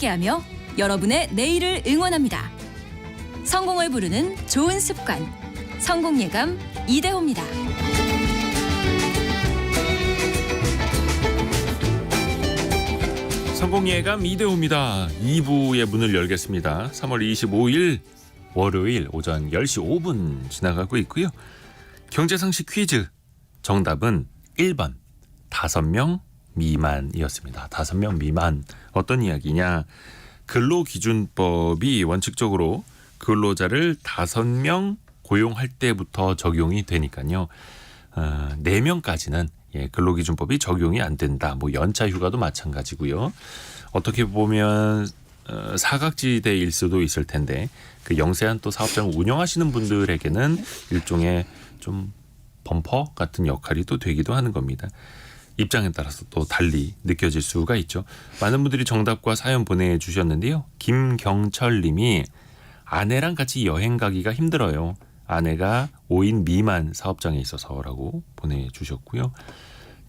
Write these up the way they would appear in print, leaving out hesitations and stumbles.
함께하며 여러분의 내일을 응원합니다. 성공을 부르는 좋은 습관, 성공예감 이대호입니다. 성공예감 이대호입니다. 2부의 문을 열겠습니다. 3월 25일 월요일 오전 10시 5분 지나가고 있고요. 경제상식 퀴즈 정답은 1번 5명 미만이었습니다. 5명 미만. 어떤 이야기냐. 근로기준법이 원칙적으로 근로자를 5명 고용할 때부터 적용이 되니까요. 4명까지는 근로기준법이 적용이 안 된다. 뭐 연차 휴가도 마찬가지고요. 어떻게 보면 사각지대일 수도 있을 텐데 그 영세한 또 사업장을 운영하시는 분들에게는 일종의 좀 범퍼 같은 역할이 또 되기도 하는 겁니다. 입장에 따라서 또 달리 느껴질 수가 있죠. 많은 분들이 정답과 사연 보내주셨는데요. 김경철 님이 아내랑 같이 여행 가기가 힘들어요. 아내가 5인 미만 사업장에 있어서라고 보내주셨고요.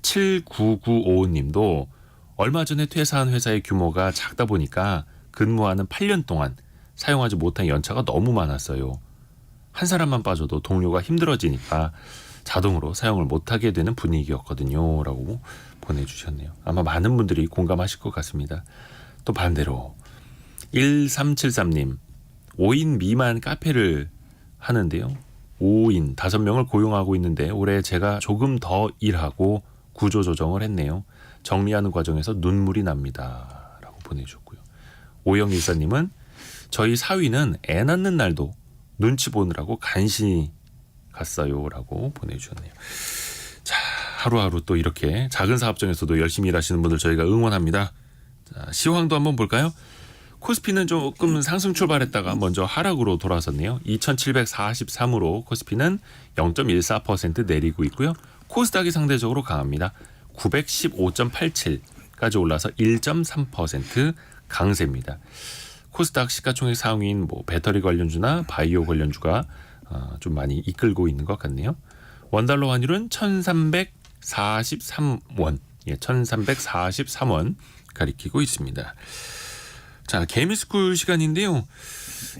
79955님도 얼마 전에 퇴사한 회사의 규모가 작다 보니까 근무하는 8년 동안 사용하지 못한 연차가 너무 많았어요. 한 사람만 빠져도 동료가 힘들어지니까 자동으로 사용을 못하게 되는 분위기였거든요. 라고 보내주셨네요. 아마 많은 분들이 공감하실 것 같습니다. 또 반대로 1373님 5인 미만 카페를 하는데요. 5인 5명을 고용하고 있는데 올해 제가 조금 더 일하고 구조조정을 했네요. 정리하는 과정에서 눈물이 납니다. 라고 보내주셨고요. 오영일사님은 저희 사위는 애 낳는 날도 눈치 보느라고 간신히 갔어요. 라고 보내주셨네요. 자, 하루하루 또 이렇게 작은 사업장에서도 열심히 일하시는 분들 저희가 응원합니다. 자, 시황도 한번 볼까요? 코스피는 조금 상승 출발했다가 먼저 하락으로 돌아섰네요. 2743으로 코스피는 0.14% 내리고 있고요. 코스닥이 상대적으로 강합니다. 915.87까지 올라서 1.3% 강세입니다. 코스닥 시가총액 상위인 배터리 관련주나 바이오 관련주가 좀 많이 이끌고 있는 것 같네요. 원달러 환율은 1343원, 1343원 가리키고 있습니다. 자, 개미스쿨 시간인데요.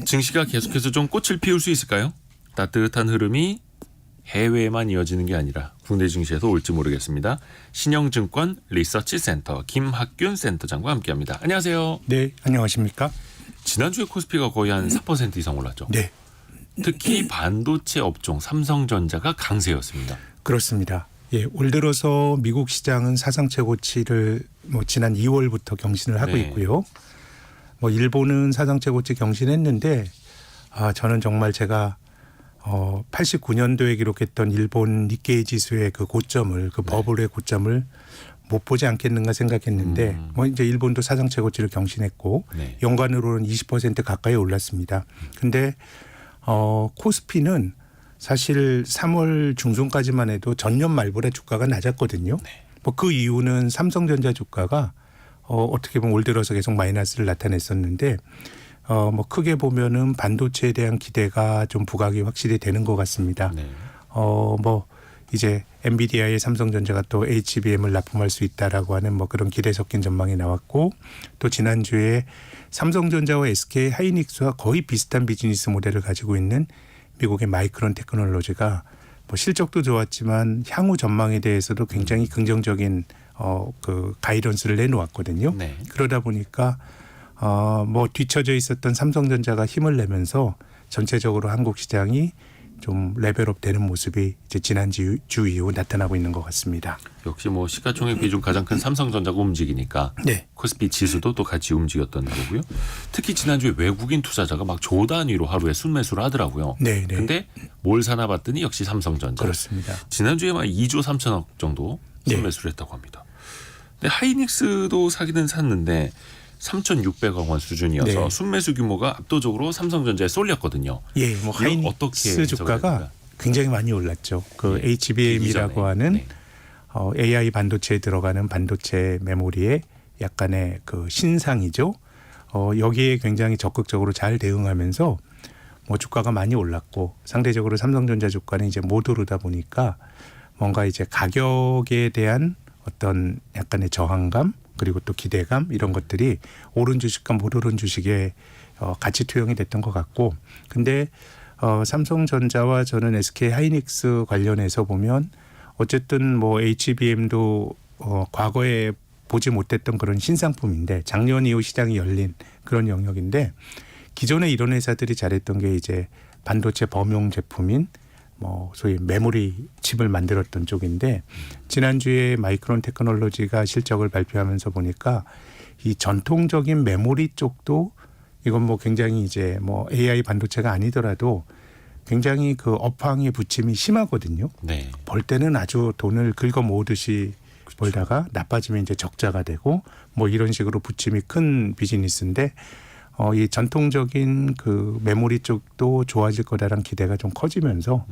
증시가 계속해서 좀 꽃을 피울 수 있을까요? 따뜻한 흐름이 해외에만 이어지는 게 아니라 국내 증시에서 올지 모르겠습니다. 신영증권 리서치센터 김학균 센터장과 함께합니다. 안녕하세요. 네, 안녕하십니까? 지난주에 코스피가 거의 한 4% 이상 올랐죠? 네. 특히 반도체 업종 삼성전자가 강세였습니다. 그렇습니다. 올 들어서 미국 시장은 사상 최고치를 지난 2월부터 경신을 하고 있고요. 일본은 사상 최고치 경신했는데 저는 정말 제가 89년도에 기록했던 일본 니케이 지수의 그 고점을 버블의 고점을 못 보지 않겠는가 생각했는데 이제 일본도 사상 최고치를 경신했고 연간으로는 20% 가까이 올랐습니다. 근데 코스피는 사실 3월 중순까지만 해도 전년 말보다 주가가 낮았거든요. 그 이유는 삼성전자 주가가 어떻게 보면 올 들어서 계속 마이너스를 나타냈었는데 크게 보면은 반도체에 대한 기대가 좀 부각이 확실히 되는 것 같습니다. 이제 엔비디아의 삼성전자가 또 HBM을 납품할 수 있다라고 하는 그런 기대 섞인 전망이 나왔고, 또 지난주에 삼성전자와 SK 하이닉스와 거의 비슷한 비즈니스 모델을 가지고 있는 미국의 마이크론 테크놀로지가 실적도 좋았지만 향후 전망에 대해서도 굉장히 긍정적인 그 가이던스를 내놓았거든요. 그러다 보니까 뒤처져 있었던 삼성전자가 힘을 내면서 전체적으로 한국 시장이 좀 레벨업 되는 모습이 이제 지난주 이후 나타나고 있는 것 같습니다. 역시 시가총액 비중 가장 큰 삼성전자가 움직이니까 코스피 지수도 또 같이 움직였던 거고요. 특히 지난주에 외국인 투자자가 막 조 단위로 하루에 순매수를 하더라고요. 근데 뭘 사나 봤더니 역시 삼성전자. 그렇습니다. 지난주에 막 2조 3천억 정도 순매수를 했다고 합니다. 근데 하이닉스도 사기는 샀는데 3,600억 원 수준이어서 순매수 규모가 압도적으로 삼성전자에 쏠렸거든요. 하이닉스 주가가 굉장히 많이 올랐죠. HBM이라고 하는 AI 반도체에 들어가는 반도체 메모리의 약간의 그 신상이죠. 여기에 굉장히 적극적으로 잘 대응하면서 주가가 많이 올랐고, 상대적으로 삼성전자 주가는 이제 못 오르다 보니까 뭔가 이제 가격에 대한 어떤 약간의 저항감, 그리고 또 기대감 이런 것들이 오른 주식과 못 오른 주식에 같이 투영이 됐던 것 같고 근데 삼성전자와 저는 SK 하이닉스 관련해서 보면 어쨌든 뭐 HBM도 과거에 보지 못했던 그런 신상품인데 작년 이후 시장이 열린 그런 영역인데 기존에 이런 회사들이 잘했던 게 이제 반도체 범용 제품인 뭐 소위 메모리 칩을 만들었던 쪽인데 지난주에 마이크론 테크놀로지가 실적을 발표하면서 보니까 이 전통적인 메모리 쪽도 이건 뭐 굉장히 이제 뭐 AI 반도체가 아니더라도 굉장히 그 업황의 부침이 심하거든요. 네. 벌 때는 아주 돈을 긁어 모으듯이 벌다가 나빠지면 이제 적자가 되고 뭐 이런 식으로 부침이 큰 비즈니스인데 이 전통적인 그 메모리 쪽도 좋아질 거다라는 기대가 좀 커지면서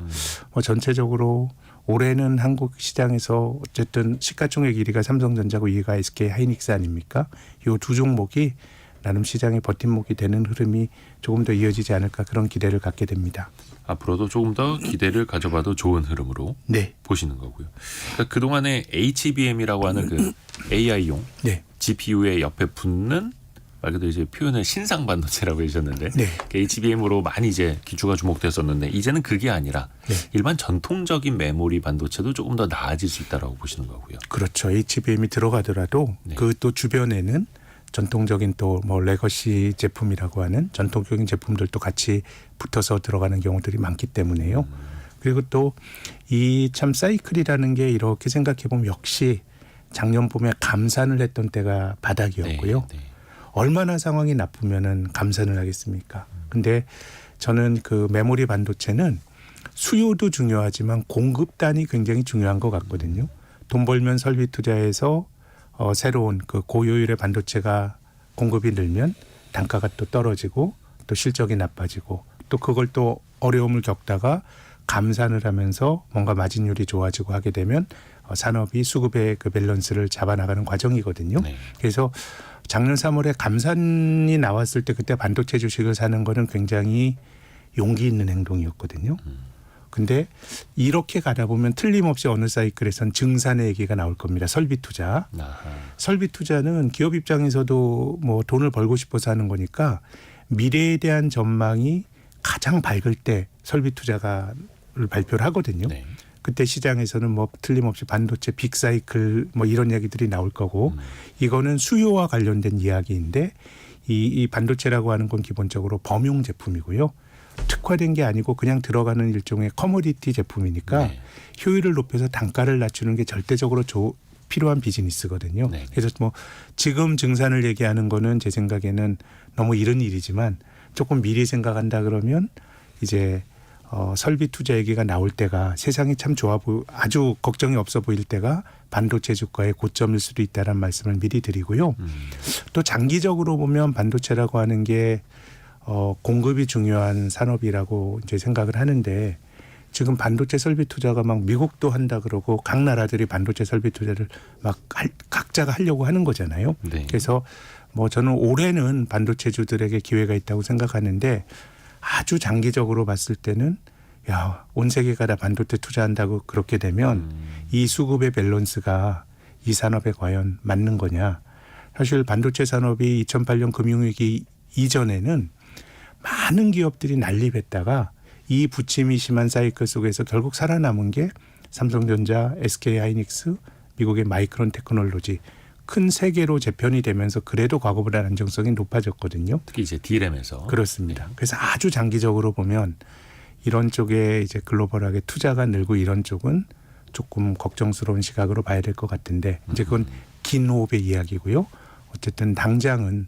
뭐 전체적으로 올해는 한국 시장에서 어쨌든 시가총액 1위가 삼성전자고 2위가 SK 하이닉스 아닙니까? 이 두 종목이 나름 시장의 버팀목이 되는 흐름이 조금 더 이어지지 않을까 그런 기대를 갖게 됩니다. 앞으로도 조금 더 기대를 가져봐도 좋은 흐름으로 네. 보시는 거고요. 그러니까 그동안에 HBM이라고 하는 그 AI용 네. GPU의 옆에 붙는 말 그대로 이제 표현을 신상 반도체라고 해주셨는데 네. HBM으로 많이 이제 기초가 주목됐었는데 이제는 그게 아니라 네. 일반 전통적인 메모리 반도체도 조금 더 나아질 수 있다라고 보시는 거고요. 그렇죠. HBM이 들어가더라도 네. 그 또 주변에는 전통적인 또 뭐 레거시 제품이라고 하는 전통적인 제품들도 같이 붙어서 들어가는 경우들이 많기 때문에요. 그리고 또 이 참 사이클이라는 게 이렇게 생각해 보면 역시 작년 봄에 감산을 했던 때가 바닥이었고요. 네, 네. 얼마나 상황이 나쁘면은 감산을 하겠습니까? 근데 저는 그 메모리 반도체는 수요도 중요하지만 공급단이 굉장히 중요한 것 같거든요. 돈 벌면 설비 투자해서 새로운 그 고효율의 반도체가 공급이 늘면 단가가 또 떨어지고 또 실적이 나빠지고 또 그걸 또 어려움을 겪다가 감산을 하면서 뭔가 마진율이 좋아지고 하게 되면 산업이 수급의 그 밸런스를 잡아나가는 과정이거든요. 네. 그래서 작년 3월에 감산이 나왔을 때 그때 반도체 주식을 사는 거는 굉장히 용기 있는 행동이었거든요. 근데 이렇게 가다 보면 틀림없이 어느 사이클에선 증산의 얘기가 나올 겁니다. 설비 투자. 아하. 설비 투자는 기업 입장에서도 뭐 돈을 벌고 싶어서 하는 거니까 미래에 대한 전망이 가장 밝을 때 설비 투자를 발표를 하거든요. 네. 그때 시장에서는 뭐 틀림없이 반도체 빅사이클 뭐 이런 얘기들이 나올 거고 이거는 수요와 관련된 이야기인데 이 반도체라고 하는 건 기본적으로 범용 제품이고요. 특화된 게 아니고 그냥 들어가는 일종의 커머디티 제품이니까 네. 효율을 높여서 단가를 낮추는 게 절대적으로 필요한 비즈니스거든요. 네. 그래서 뭐 지금 증산을 얘기하는 거는 제 생각에는 너무 이른 일이지만 조금 미리 생각한다 그러면 이제 설비 투자 얘기가 나올 때가 세상이 참 아주 걱정이 없어 보일 때가 반도체 주가의 고점일 수도 있다는 말씀을 미리 드리고요. 또 장기적으로 보면 반도체라고 하는 게 공급이 중요한 산업이라고 이제 생각을 하는데 지금 반도체 설비 투자가 막 미국도 한다 그러고 각 나라들이 반도체 설비 투자를 막 각자가 하려고 하는 거잖아요. 네. 그래서 뭐 저는 올해는 반도체주들에게 기회가 있다고 생각하는데 아주 장기적으로 봤을 때는 온 세계가 다 반도체 투자한다고 그렇게 되면 이 수급의 밸런스가 이 산업에 과연 맞는 거냐. 사실 반도체 산업이 2008년 금융위기 이전에는 많은 기업들이 난립했다가 이 부침이 심한 사이클 속에서 결국 살아남은 게 삼성전자, SK 하이닉스, 미국의 마이크론 테크놀로지 큰 세 개로 재편이 되면서 그래도 과거보다 안정성이 높아졌거든요. 특히 이제 D램에서 그렇습니다. 그래서 아주 장기적으로 보면 이런 쪽에 이제 글로벌하게 투자가 늘고 이런 쪽은 조금 걱정스러운 시각으로 봐야 될 것 같은데 이제 그건 긴 호흡의 이야기고요. 어쨌든 당장은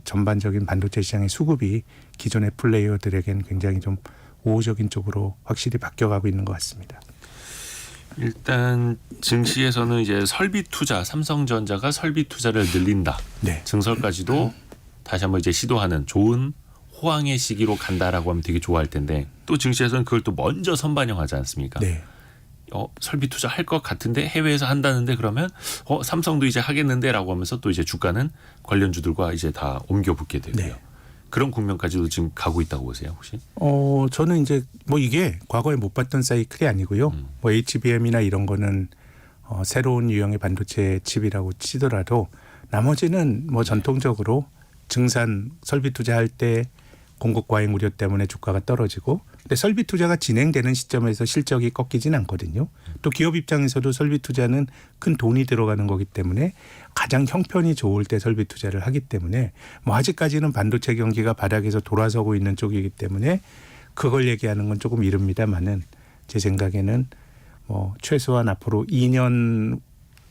전반적인 반도체 시장의 수급이 기존의 플레이어들에게는 굉장히 좀 우호적인 쪽으로 확실히 바뀌어가고 있는 것 같습니다. 일단 증시에서는 이제 설비 투자, 삼성전자가 설비 투자를 늘린다. 네. 증설까지도 다시 한번 이제 시도하는 좋은 호황의 시기로 간다라고 하면 되게 좋아할 텐데 또 증시에서는 그걸 또 먼저 선반영하지 않습니까? 네. 설비 투자 할 것 같은데 해외에서 한다는데 그러면 삼성도 이제 하겠는데라고 하면서 또 이제 주가는 관련주들과 이제 다 옮겨 붙게 되고요. 네. 그런 국면까지도 지금 가고 있다고 보세요, 혹시? 저는 이제 뭐 이게 과거에 못 봤던 사이클이 아니고요. 뭐 HBM이나 이런 거는 새로운 유형의 반도체 칩이라고 치더라도 나머지는 뭐 전통적으로 증산 설비 투자할 때 공급 과잉 우려 때문에 주가가 떨어지고 근데 설비 투자가 진행되는 시점에서 실적이 꺾이진 않거든요. 또 기업 입장에서도 설비 투자는 큰 돈이 들어가는 거기 때문에 가장 형편이 좋을 때 설비 투자를 하기 때문에 뭐 아직까지는 반도체 경기가 바닥에서 돌아서고 있는 쪽이기 때문에 그걸 얘기하는 건 조금 이릅니다만은 제 생각에는 뭐 최소한 앞으로 2년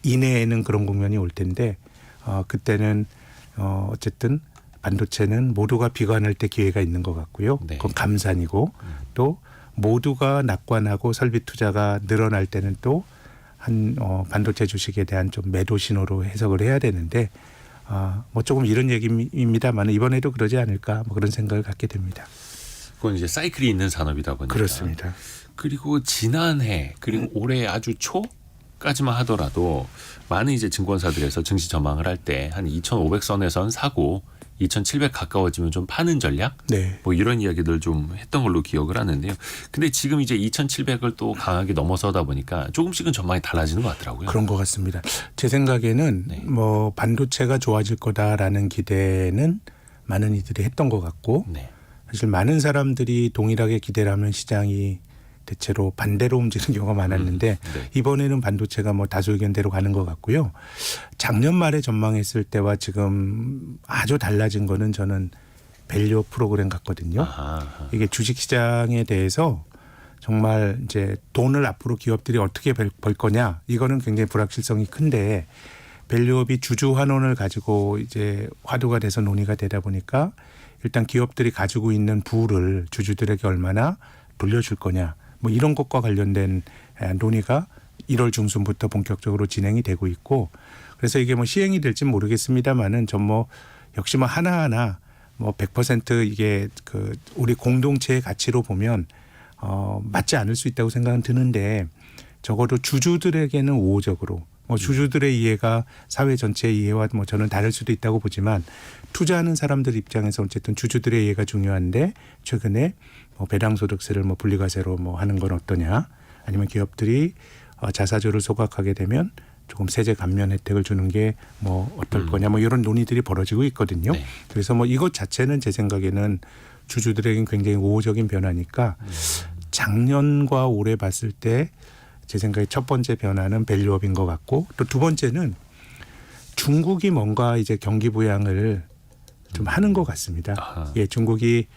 이내에는 그런 국면이 올 텐데 그때는 어쨌든 반도체는 모두가 비관할 때 기회가 있는 것 같고요. 네. 그건 감산이고 또 모두가 낙관하고 설비 투자가 늘어날 때는 또 반도체 주식에 대한 좀 매도 신호로 해석을 해야 되는데 뭐 조금 이런 얘기입니다만 이번에도 그러지 않을까 뭐 그런 생각을 갖게 됩니다. 그건 이제 사이클이 있는 산업이다 보니까. 그렇습니다. 그리고 지난해 그리고 올해 아주 초까지만 하더라도 많은 이제 증권사들에서 증시 전망을 할 때 한 2,500선에선 사고 2,700 가까워지면 좀 파는 전략? 네. 뭐 이런 이야기들 좀 했던 걸로 기억을 하는데요. 근데 지금 이제 2,700을 또 강하게 넘어서다 보니까 조금씩은 전망이 달라지는 것 같더라고요. 그런 것 같습니다. 제 생각에는 네. 뭐 반도체가 좋아질 거다라는 기대는 많은 이들이 했던 것 같고 네. 사실 많은 사람들이 동일하게 기대를 하면 시장이 대체로 반대로 움직이는 경우가 많았는데 네. 이번에는 반도체가 뭐 다수 의견대로 가는 것 같고요. 작년 말에 전망했을 때와 지금 아주 달라진 거는 저는 밸류 프로그램 같거든요. 아하. 이게 주식시장에 대해서 정말 이제 돈을 앞으로 기업들이 어떻게 벌 거냐 이거는 굉장히 불확실성이 큰데 밸류업이 주주 환원을 가지고 이제 화두가 돼서 논의가 되다 보니까 일단 기업들이 가지고 있는 부를 주주들에게 얼마나 돌려줄 거냐 뭐 이런 것과 관련된 논의가 1월 중순부터 본격적으로 진행이 되고 있고 그래서 이게 뭐 시행이 될지 모르겠습니다만은 전 뭐 역시 뭐 하나하나 뭐 100% 이게 그 우리 공동체의 가치로 보면 맞지 않을 수 있다고 생각은 드는데 적어도 주주들에게는 우호적으로 뭐 주주들의 이해가 사회 전체의 이해와 뭐 저는 다를 수도 있다고 보지만 투자하는 사람들 입장에서 어쨌든 주주들의 이해가 중요한데 최근에 뭐 배당소득세를 뭐 분리과세로 뭐 하는 건 어떠냐 아니면 기업들이 자사주를 소각하게 되면 조금 세제 감면 혜택을 주는 게 뭐 어떨 거냐 뭐 이런 논의들이 벌어지고 있거든요. 네. 그래서 뭐 이것 자체는 제 생각에는 주주들에게는 굉장히 우호적인 변화니까 작년과 올해 봤을 때 제 생각에 첫 번째 변화는 밸류업인 것 같고 또 두 번째는 중국이 뭔가 이제 경기 부양을 좀 하는 것 같습니다. 아하. 예, 중국이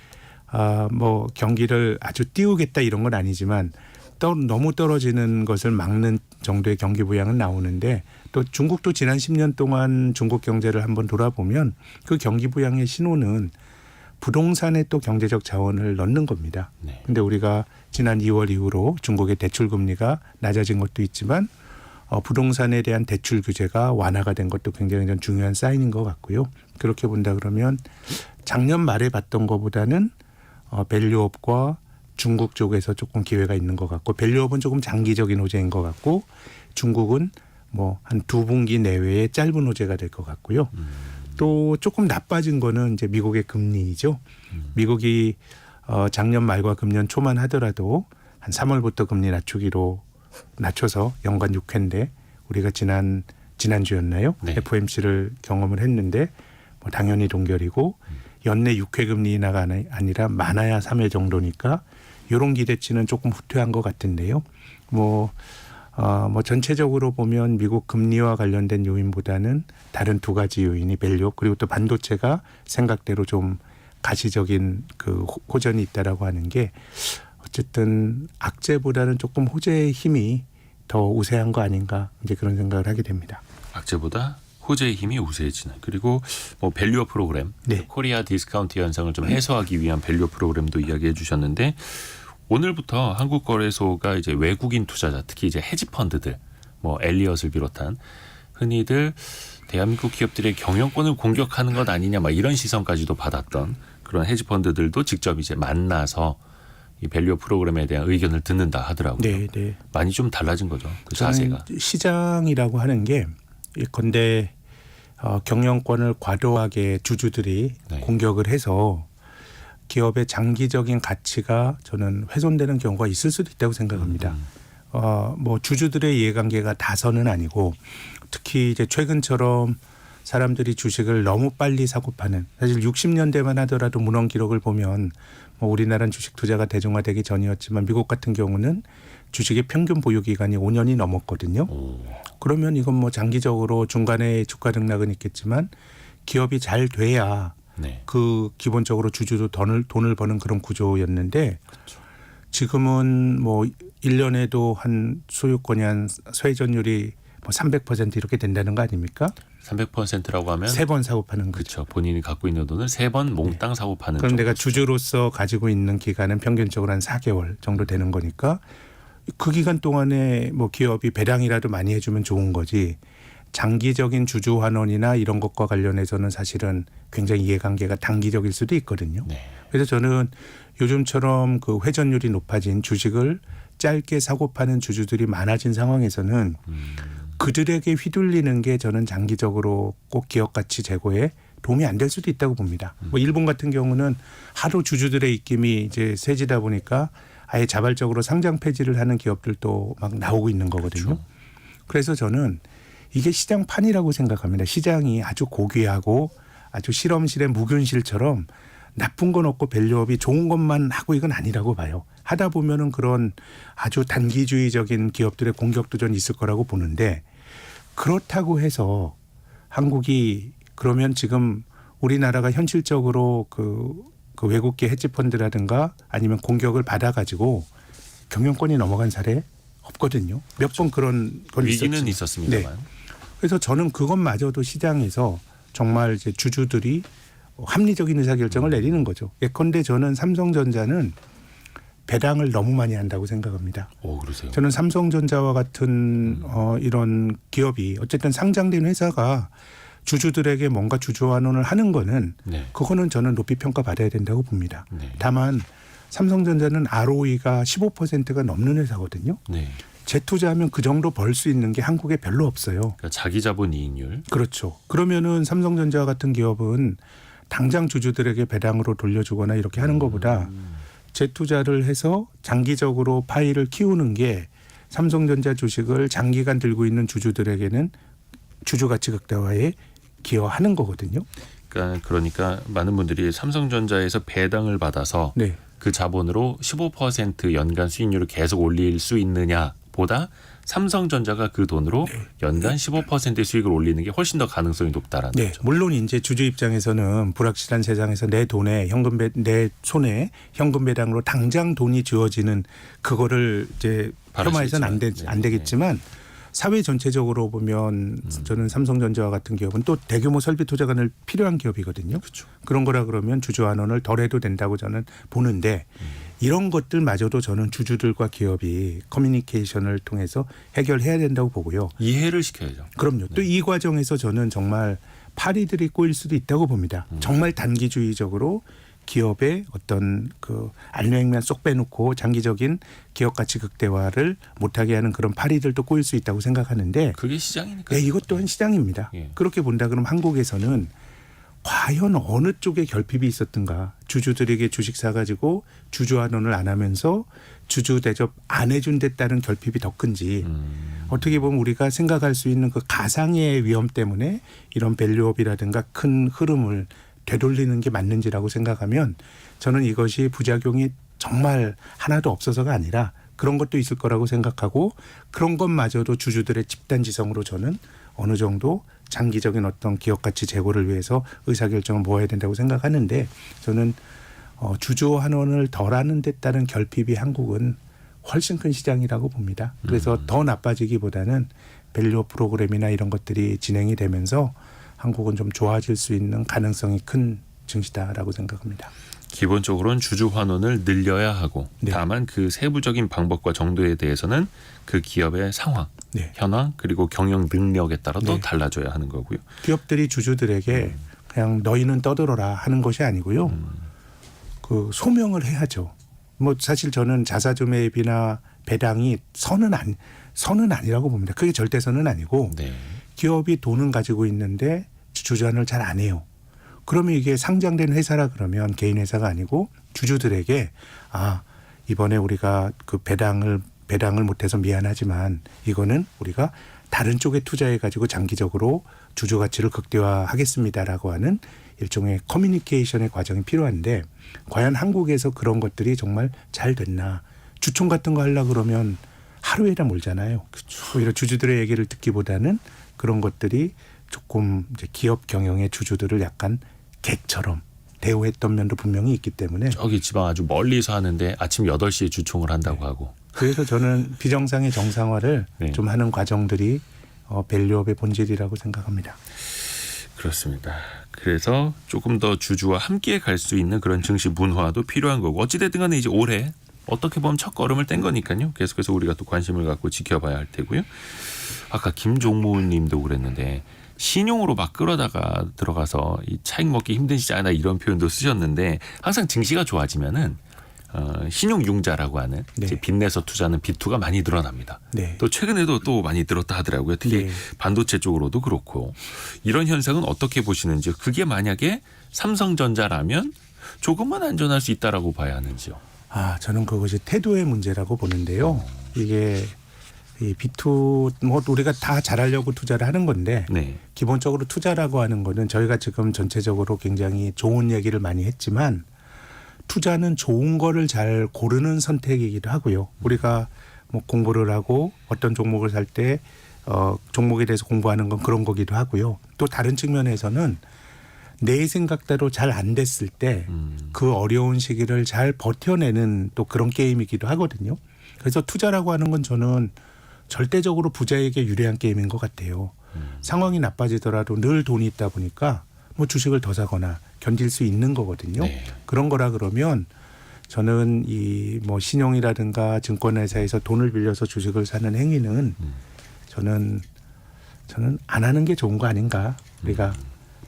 뭐 경기를 아주 띄우겠다 이런 건 아니지만 너무 떨어지는 것을 막는 정도의 경기 부양은 나오는데 또 중국도 지난 10년 동안 중국 경제를 한번 돌아보면 그 경기 부양의 신호는 부동산에 또 경제적 자원을 넣는 겁니다. 네. 근데 우리가 지난 2월 이후로 중국의 대출 금리가 낮아진 것도 있지만 부동산에 대한 대출 규제가 완화가 된 것도 굉장히 좀 중요한 사인인 것 같고요. 그렇게 본다 그러면 작년 말에 봤던 것보다는 밸류업과 중국 쪽에서 조금 기회가 있는 것 같고 밸류업은 조금 장기적인 호재인 것 같고 중국은 뭐 한 2분기 내외에 짧은 호재가 될 것 같고요. 또 조금 나빠진 거는 이제 미국의 금리이죠. 미국이 작년 말과 금년 초만 하더라도 한 3월부터 금리 낮춰서 연간 6회인데 우리가 지난주였나요? 네. FOMC를 경험을 했는데 뭐 당연히 동결이고 연내 6회 금리 인하가 아니라 많아야 3회 정도니까 이런 기대치는 조금 후퇴한 것 같은데요. 뭐 전체적으로 보면 미국 금리와 관련된 요인보다는 다른 두 가지 요인이 밸류 그리고 또 반도체가 생각대로 좀 가시적인 그 호전이 있다라고 하는 게 어쨌든 악재보다는 조금 호재의 힘이 더 우세한 거 아닌가 이제 그런 생각을 하게 됩니다. 악재보다 호재의 힘이 우세해지는 그리고 뭐 밸류업 프로그램, 네. 코리아 디스카운트 현상을 좀 해소하기 위한 밸류업 프로그램도 이야기해 주셨는데 오늘부터 한국거래소가 이제 외국인 투자자 특히 이제 헤지펀드들 뭐 엘리엇을 비롯한 흔히들 대한민국 기업들의 경영권을 공격하는 것 아니냐 막 이런 시선까지도 받았던 그런 헤지펀드들도 직접 이제 만나서 이 밸류업 프로그램에 대한 의견을 듣는다 하더라고요. 네, 네. 많이 좀 달라진 거죠. 그 저는 자세가. 시장이라고 하는 게 예컨대 경영권을 과도하게 주주들이 네. 공격을 해서 기업의 장기적인 가치가 저는 훼손되는 경우가 있을 수도 있다고 생각합니다. 뭐 주주들의 이해관계가 다선은 아니고 특히 이제 최근처럼 사람들이 주식을 너무 빨리 사고 파는 사실 60년대만 하더라도 문헌 기록을 보면 뭐 우리나라는 주식 투자가 대중화되기 전이었지만 미국 같은 경우는 주식의 평균 보유 기간이 5년이 넘었거든요. 그러면 이건 뭐 장기적으로 중간에 주가 등락은 있겠지만 기업이 잘 돼야 네. 그 기본적으로 주주도 돈을 버는 그런 구조였는데 지금은 뭐 1년에도 한 소유권이 한 회전율이 뭐 300% 이렇게 된다는 거 아닙니까? 300%라고 하면 3번 사고 파는 거죠. 그렇죠. 본인이 갖고 있는 돈을 3번 몽땅 사고 파는. 그럼 내가 정도죠. 주주로서 가지고 있는 기간은 평균적으로 한 4개월 정도 되는 거니까 그 기간 동안에 뭐 기업이 배당이라도 많이 해주면 좋은 거지 장기적인 주주 환원이나 이런 것과 관련해서는 사실은 굉장히 이해관계가 단기적일 수도 있거든요. 네. 그래서 저는 요즘처럼 그 회전율이 높아진 주식을 짧게 사고 파는 주주들이 많아진 상황에서는 그들에게 휘둘리는 게 저는 장기적으로 꼭 기업 가치 제고에 도움이 안 될 수도 있다고 봅니다. 뭐 일본 같은 경우는 하도 주주들의 입김이 이제 세지다 보니까 아예 자발적으로 상장 폐지를 하는 기업들도 막 나오고 있는 거거든요. 그렇죠. 그래서 저는 이게 시장판이라고 생각합니다. 시장이 아주 고귀하고 아주 실험실의 무균실처럼 나쁜 건 없고 밸류업이 좋은 것만 하고 이건 아니라고 봐요. 하다 보면은 그런 아주 단기주의적인 기업들의 공격도 전 있을 거라고 보는데 그렇다고 해서 한국이 그러면 지금 우리나라가 현실적으로 그 외국계 헤지펀드라든가 아니면 공격을 받아가지고 경영권이 넘어간 사례 없거든요. 몇 번 그런 건 위기는 있었지. 있었습니다만. 네. 그래서 저는 그것마저도 시장에서 정말 이제 주주들이 합리적인 의사결정을 내리는 거죠. 예컨대 저는 삼성전자는 배당을 너무 많이 한다고 생각합니다. 오, 그러세요. 저는 삼성전자와 같은 이런 기업이 어쨌든 상장된 회사가 주주들에게 뭔가 주주 환원을 하는 거는 네. 그거는 저는 높이 평가받아야 된다고 봅니다. 네. 다만 삼성전자는 ROE가 15%가 넘는 회사거든요. 네. 재투자하면 그 정도 벌 수 있는 게 한국에 별로 없어요. 그러니까 자기 자본 이익률. 그렇죠. 그러면은 삼성전자 같은 기업은 당장 주주들에게 배당으로 돌려주거나 이렇게 하는 것보다 재투자를 해서 장기적으로 파이를 키우는 게 삼성전자 주식을 장기간 들고 있는 주주들에게는 주주 가치 극대화에 기여하는 거거든요. 그러니까 많은 분들이 삼성전자에서 배당을 받아서 네. 그 자본으로 15% 연간 수익률을 계속 올릴 수 있느냐 보다 삼성전자가 그 돈으로 연간 15%의 수익을 올리는 게 훨씬 더 가능성이 높다라는 네. 거죠. 물론 이제 주주 입장에서는 불확실한 세상에서 내 돈에 내 손에 현금 배당으로 당장 돈이 주어지는 그거를 이제 바랄 수 폄하해서는 있지만. 안 되겠지만 사회 전체적으로 보면 저는 삼성전자와 같은 기업은 또 대규모 설비 투자가 늘 필요한 기업이거든요. 그렇죠. 그런 거라 그러면 주주 환원을 덜 해도 된다고 저는 보는데 이런 것들마저도 저는 주주들과 기업이 커뮤니케이션을 통해서 해결해야 된다고 보고요. 이해를 시켜야죠. 그럼요. 또 이 과정에서 저는 정말 파리들이 꼬일 수도 있다고 봅니다. 정말 단기주의적으로 기업의 어떤 그 안녕면 쏙 빼놓고 장기적인 기업 가치 극대화를 못하게 하는 그런 파리들도 꼬일 수 있다고 생각하는데 그게 시장이니까. 네, 이것 또한 시장입니다. 예. 그렇게 본다 그러면 한국에서는 과연 어느 쪽에 결핍이 있었던가. 주주들에게 주식 사가지고 주주 환원을 안 하면서 주주 대접 안 해준 데 따른 결핍이 더 큰지 어떻게 보면 우리가 생각할 수 있는 그 가상의 위험 때문에 이런 밸류업이라든가 큰 흐름을 되돌리는 게 맞는지라고 생각하면 저는 이것이 부작용이 정말 하나도 없어서가 아니라 그런 것도 있을 거라고 생각하고 그런 것마저도 주주들의 집단지성으로 저는 어느 정도 장기적인 어떤 기업 가치 제고를 위해서 의사결정을 모아야 된다고 생각하는데 저는 주주 환원을 덜하는 데 따른 결핍이 한국은 훨씬 큰 시장이라고 봅니다. 그래서 더 나빠지기보다는 밸류 프로그램이나 이런 것들이 진행이 되면서 한국은 좀 좋아질 수 있는 가능성이 큰 증시다라고 생각합니다. 기본적으로는 주주 환원을 늘려야 하고 네. 다만 그 세부적인 방법과 정도에 대해서는 그 기업의 상황, 네. 현황 그리고 경영 능력에 따라 또 네. 달라져야 하는 거고요. 기업들이 주주들에게 그냥 너희는 떠들어라 하는 것이 아니고요. 그 소명을 해야죠. 뭐 사실 저는 자사주매입이나 배당이 선은 아니라고 봅니다. 그게 절대선은 아니고 네. 기업이 돈은 가지고 있는데 주주환을 잘 안 해요. 그러면 이게 상장된 회사라 그러면 개인 회사가 아니고 주주들에게 이번에 우리가 그 배당을 배당을 못해서 미안하지만 이거는 우리가 다른 쪽에 투자해가지고 장기적으로 주주 가치를 극대화하겠습니다라고 하는 일종의 커뮤니케이션의 과정이 필요한데 과연 한국에서 그런 것들이 정말 잘 됐나. 주총 같은 거 하려고 그러면 하루에나 몰잖아요. 오히려 주주들의 얘기를 듣기보다는 그런 것들이 조금 이제 기업 경영의 주주들을 약간 객처럼 대우했던 면도 분명히 있기 때문에 저기 지방 아주 멀리서 하는데 아침 8시에 주총을 한다고 하고. 그래서 저는 비정상의 정상화를 네. 좀 하는 과정들이 밸류업의 본질이라고 생각합니다. 그렇습니다. 그래서 조금 더 주주와 함께 갈 수 있는 그런 증시 문화도 필요한 거고 어찌됐든 간에 이제 올해 어떻게 보면 첫 걸음을 뗀 거니까요. 계속해서 우리가 또 관심을 갖고 지켜봐야 할 테고요. 아까 김종무 님도 그랬는데 신용으로 막 끌어다가 들어가서 이 차익 먹기 힘드시잖아 이런 표현도 쓰셨는데 항상 증시가 좋아지면은 신용융자라고 하는 네. 이제 빚내서 투자는 빚투가 많이 늘어납니다. 네. 또 최근에도 또 많이 늘었다 하더라고요. 특히 네. 반도체 쪽으로도 그렇고 이런 현상은 어떻게 보시는지 그게 만약에 삼성전자라면 조금만 안전할 수 있다라고 봐야 하는지요. 저는 그것이 태도의 문제라고 보는데요. 이게 이 B2 뭐 우리가 다 잘하려고 투자를 하는 건데 네. 기본적으로 투자라고 하는 거는 저희가 지금 전체적으로 굉장히 좋은 얘기를 많이 했지만 투자는 좋은 거를 잘 고르는 선택이기도 하고요. 우리가 뭐 공부를 하고 어떤 종목을 살 때 종목에 대해서 공부하는 건 그런 거기도 하고요. 또 다른 측면에서는 내 생각대로 잘 안 됐을 때 그 어려운 시기를 잘 버텨내는 또 그런 게임이기도 하거든요. 그래서 투자라고 하는 건 저는 절대적으로 부자에게 유리한 게임인 것 같아요. 상황이 나빠지더라도 늘 돈이 있다 보니까 뭐 주식을 더 사거나 견딜 수 있는 거거든요. 네. 그런 거라 그러면 저는 이 뭐 신용이라든가 증권회사에서 돈을 빌려서 주식을 사는 행위는 저는 안 하는 게 좋은 거 아닌가. 우리가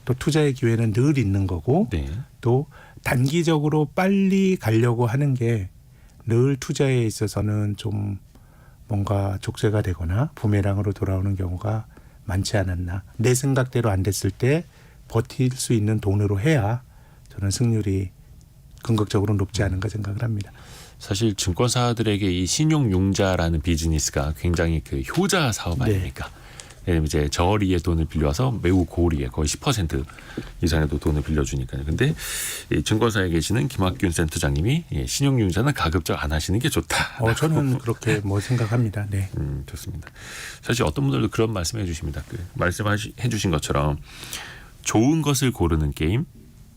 또 투자의 기회는 늘 있는 거고 네. 또 단기적으로 빨리 가려고 하는 게 늘 투자에 있어서는 좀 뭔가 족쇄가 되거나 부메랑으로 돌아오는 경우가 많지 않았나. 내 생각대로 안 됐을 때 버틸 수 있는 돈으로 해야 저는 승률이 궁극적으로 높지 않은가 생각을 합니다. 사실 증권사들에게 이 신용융자라는 비즈니스가 굉장히 그 효자 사업 네. 아닙니까? 왜냐면 이제 저리에 돈을 빌려와서 매우 고리에 거의 10% 이상에도 돈을 빌려주니까요. 근데 이 증권사에 계시는 김학균 센터장님이 신용융자는 가급적 안 하시는 게 좋다. 저는 그렇게 뭐 생각합니다. 네. 좋습니다. 사실 어떤 분들도 그런 말씀해 주십니다. 말씀해 주신 것처럼 좋은 것을 고르는 게임,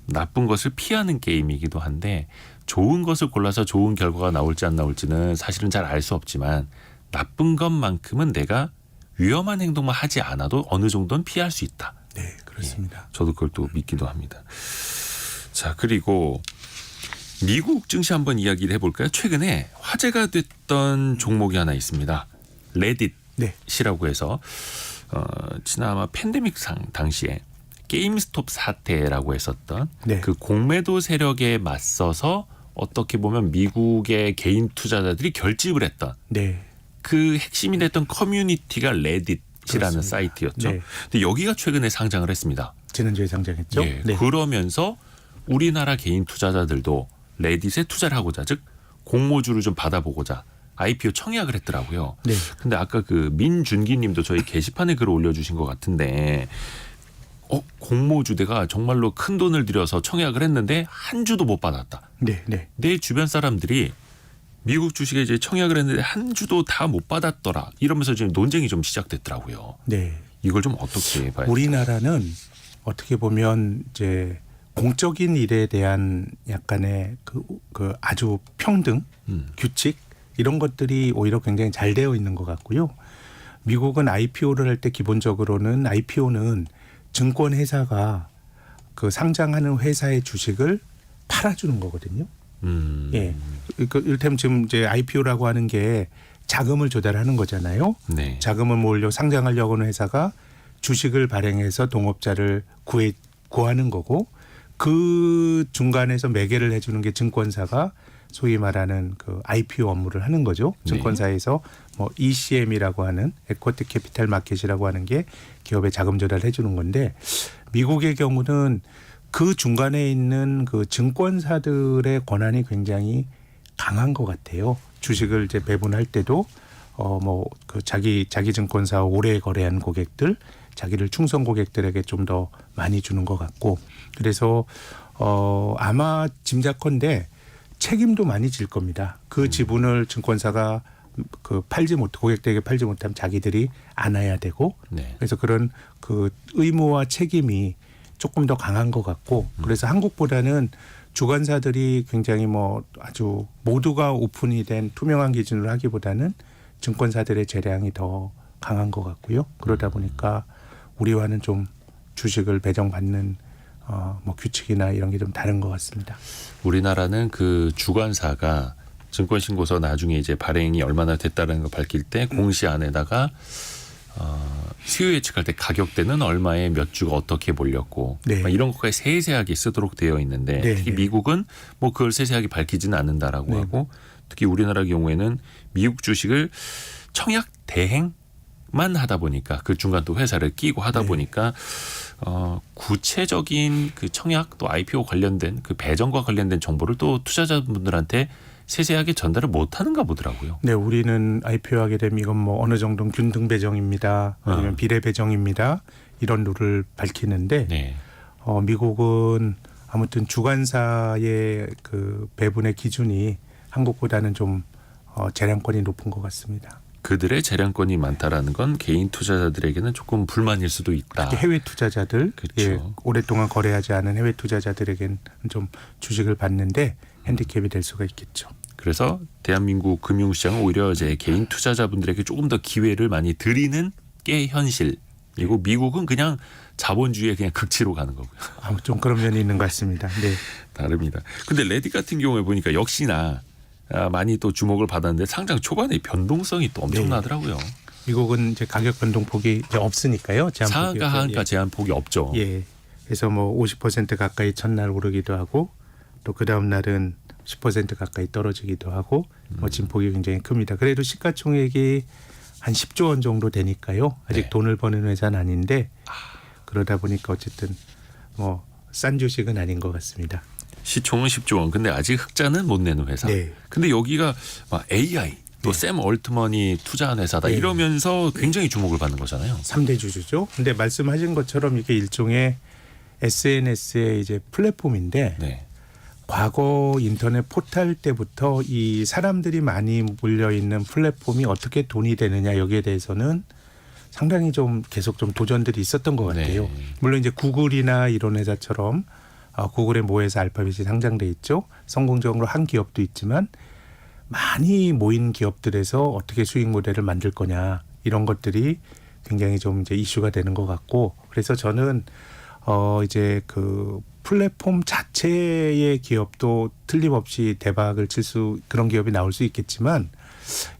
나쁜 것을 피하는 게임이기도 한데 좋은 것을 골라서 좋은 결과가 나올지 안 나올지는 사실은 잘 알 수 없지만 나쁜 것만큼은 내가 위험한 행동만 하지 않아도 어느 정도는 피할 수 있다. 네, 그렇습니다. 저도 그걸 또 믿기도 합니다. 자, 그리고 미국 증시 한번 이야기를 해볼까요? 최근에 화제가 됐던 종목이 하나 있습니다. 레딧이라고 해서 지난 아마 팬데믹상 당시에 게임스톱 사태라고 했었던 네. 그 공매도 세력에 맞서서 어떻게 보면 미국의 개인 투자자들이 결집을 했던 네. 그 핵심이 됐던 커뮤니티가 레딧이라는 그렇습니다. 사이트였죠. 네. 근데 여기가 최근에 상장을 했습니다. 지난주에 상장했죠. 예, 네. 그러면서 우리나라 개인 투자자들도 레딧에 투자를 하고자 즉 공모주를 좀 받아보고자 IPO 청약을 했더라고요. 네. 근데 아까 그 민준기 님도 저희 게시판에 글을 올려주신 것 같은데 공모주대가 정말로 큰 돈을 들여서 청약을 했는데 한 주도 못 받았다. 네. 네. 내 주변 사람들이 미국 주식에 이제 청약을 했는데 한 주도 다 못 받았더라. 이러면서 지금 논쟁이 좀 시작됐더라고요. 네. 이걸 좀 어떻게 봐야 우리나라는 어떻게 보면 이제 공적인 일에 대한 약간의 그 아주 평등, 규칙 이런 것들이 오히려 굉장히 잘 되어 있는 것 같고요. 미국은 IPO를 할 때 기본적으로는 IPO는 증권 회사가 그 상장하는 회사의 주식을 팔아주는 거거든요. 예. 그 이를테면 지금 이제 IPO라고 하는 게 자금을 조달하는 거잖아요. 네. 자금을 모으려 상장하려고 하는 회사가 주식을 발행해서 동업자를 구하는 거고 그 중간에서 매개를 해주는 게 증권사가 소위 말하는 그 IPO 업무를 하는 거죠. 증권사에서 뭐 ECM이라고 하는 에쿼티 캐피탈 마켓이라고 하는 게 기업에 자금 조달을 해주는 건데 미국의 경우는 그 중간에 있는 그 증권사들의 권한이 굉장히 강한 것 같아요. 주식을 이제 배분할 때도 뭐 그 자기 증권사 오래 거래한 고객들, 자기를 충성 고객들에게 좀 더 많이 주는 것 같고, 그래서 아마 짐작컨대 책임도 많이 질 겁니다. 그 지분을 증권사가 그 고객들에게 팔지 못하면 자기들이 안아야 되고, 네. 그래서 그런 그 의무와 책임이 조금 더 강한 것 같고, 그래서 한국보다는 주관사들이 굉장히 뭐 아주 모두가 오픈이 된 투명한 기준으로 하기보다는 증권사들의 재량이 더 강한 것 같고요. 그러다 보니까 우리와는 좀 주식을 배정받는 뭐 규칙이나 이런 게 좀 다른 것 같습니다. 우리나라는 그 주관사가 증권신고서 나중에 이제 발행이 얼마나 됐다는 걸 밝힐 때 공시 안에다가 수요 예측할 때 가격대는 얼마에 몇 주가 어떻게 몰렸고 네. 이런 것까지 세세하게 쓰도록 되어 있는데 네, 특히 네. 미국은 뭐 그걸 세세하게 밝히지는 않는다라고 네. 하고, 특히 우리나라 경우에는 미국 주식을 청약 대행만 하다 보니까 그 중간 또 회사를 끼고 하다 네. 보니까 구체적인 그 청약 또 IPO 관련된 그 배정과 관련된 정보를 또 투자자분들한테 세세하게 전달을 못하는가 보더라고요. 네, 우리는 IPO하게 되면 이건 뭐 어느 정도 균등 배정입니다. 아니면 비례 배정입니다. 이런 룰을 밝히는데 네. 미국은 아무튼 주관사의 그 배분의 기준이 한국보다는 좀 재량권이 높은 것 같습니다. 그들의 재량권이 많다라는 건 개인 투자자들에게는 조금 불만일 수도 있다. 특히 해외 투자자들, 그렇죠. 예, 오랫동안 거래하지 않은 해외 투자자들에게는 좀 주식을 받는데 핸디캡이 될 수가 있겠죠. 그래서 대한민국 금융시장은 오히려 이제 개인 투자자분들에게 조금 더 기회를 많이 드리는 게 현실. 그리고 미국은 그냥 자본주의의 그냥 극치로 가는 거고요. 좀 그런 면이 있는 것 같습니다. 네. 다릅니다. 근데 레딧 같은 경우에 보니까 역시나 많이 또 주목을 받았는데 상장 초반에 변동성이 또 엄청나더라고요. 미국은 이제 가격 변동폭이 이제 없으니까요. 상한가 하한가 제한폭이 없죠. 예. 그래서 뭐 50% 가까이 첫날 오르기도 하고 또 그 다음 날은 10% 가까이 떨어지기도 하고 뭐 진폭이 굉장히 큽니다. 그래도 시가총액이 한 10조 원 정도 되니까요. 아직 네. 돈을 버는 회사는 아닌데 그러다 보니까 어쨌든 뭐 싼 주식은 아닌 것 같습니다. 시총은 10조 원. 근데 아직 흑자는 못 내는 회사. 네. 근데 여기가 막 AI 또 샘 얼트먼이 투자한 회사다. 네. 이러면서 굉장히 주목을 받는 거잖아요. 3대 주주죠. 근데 말씀하신 것처럼 이게 일종의 SNS의 이제 플랫폼인데 네. 과거 인터넷 포탈 때부터 이 사람들이 많이 몰려 있는 플랫폼이 어떻게 돈이 되느냐 여기에 대해서는 상당히 좀 계속 좀 도전들이 있었던 것 같아요. 네. 물론 이제 구글이나 이런 회사처럼 구글의 모회사 알파벳이 상장돼 있죠. 성공적으로 한 기업도 있지만 많이 모인 기업들에서 어떻게 수익 모델을 만들 거냐 이런 것들이 굉장히 좀 이제 이슈가 되는 것 같고, 그래서 저는 이제 그 플랫폼 자체의 기업도 틀림없이 대박을 칠 수 그런 기업이 나올 수 있겠지만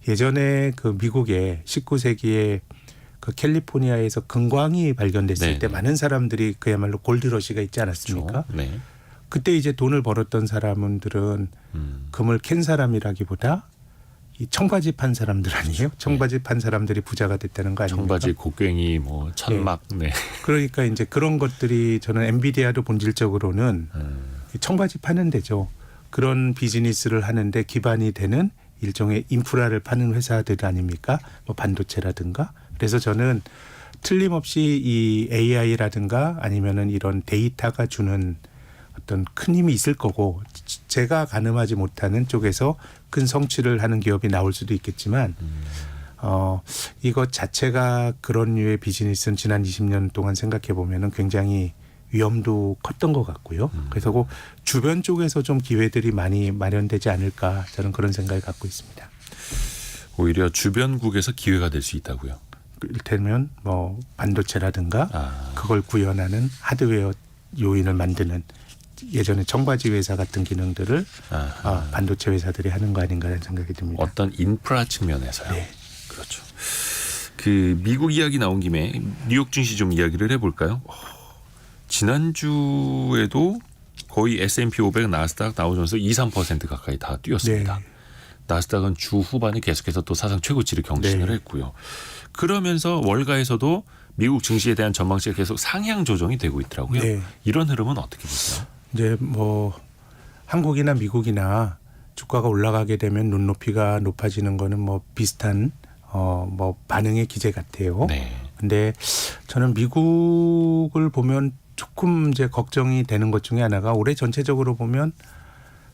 예전에 그 미국의 19세기에 그 캘리포니아에서 금광이 발견됐을 네네. 때 많은 사람들이 그야말로 골드러시가 있지 않았습니까? 그렇죠. 네. 그때 이제 돈을 벌었던 사람들은 금을 캔 사람이라기보다 이 청바지 판 사람들 아니에요? 청바지 판 사람들이 부자가 됐다는 거 아닙니까? 청바지, 곡괭이, 뭐 천막. 네. 그러니까 이제 그런 것들이 저는 엔비디아도 본질적으로는 이 청바지 파는 데죠. 그런 비즈니스를 하는데 기반이 되는 일종의 인프라를 파는 회사들 아닙니까? 뭐 반도체라든가. 그래서 저는 틀림없이 이 AI라든가 아니면은 이런 데이터가 주는 어떤 큰 힘이 있을 거고, 제가 가늠하지 못하는 쪽에서 큰 성취를 하는 기업이 나올 수도 있겠지만 이것 자체가 그런 류의 비즈니스는 지난 20년 동안 생각해 보면은 굉장히 위험도 컸던 것 같고요. 그래서 그 주변 쪽에서 좀 기회들이 많이 마련되지 않을까, 저는 그런 생각을 갖고 있습니다. 오히려 주변국에서 기회가 될 수 있다고요. 이를테면 뭐 반도체라든가 그걸 구현하는 하드웨어 요인을 만드는 예전에 청바지 회사 같은 기능들을 반도체 회사들이 하는 거 아닌가라는 생각이 듭니다. 어떤 인프라 측면에서요. 네. 그렇죠. 그 미국 이야기 나온 김에 뉴욕 증시 좀 이야기를 해볼까요? 지난주에도 거의 S&P 500, 나스닥, 다우존스 2, 3% 가까이 다 뛰었습니다. 네. 나스닥은 주 후반에 계속해서 또 사상 최고치를 경신을 네. 했고요. 그러면서 월가에서도 미국 증시에 대한 전망치가 계속 상향 조정이 되고 있더라고요. 네. 이런 흐름은 어떻게 보세요? 이제 뭐 한국이나 미국이나 주가가 올라가게 되면 눈높이가 높아지는 거는 뭐 비슷한 뭐 반응의 기제 같아요. 네. 근데 저는 미국을 보면 조금 이제 걱정이 되는 것 중에 하나가 올해 전체적으로 보면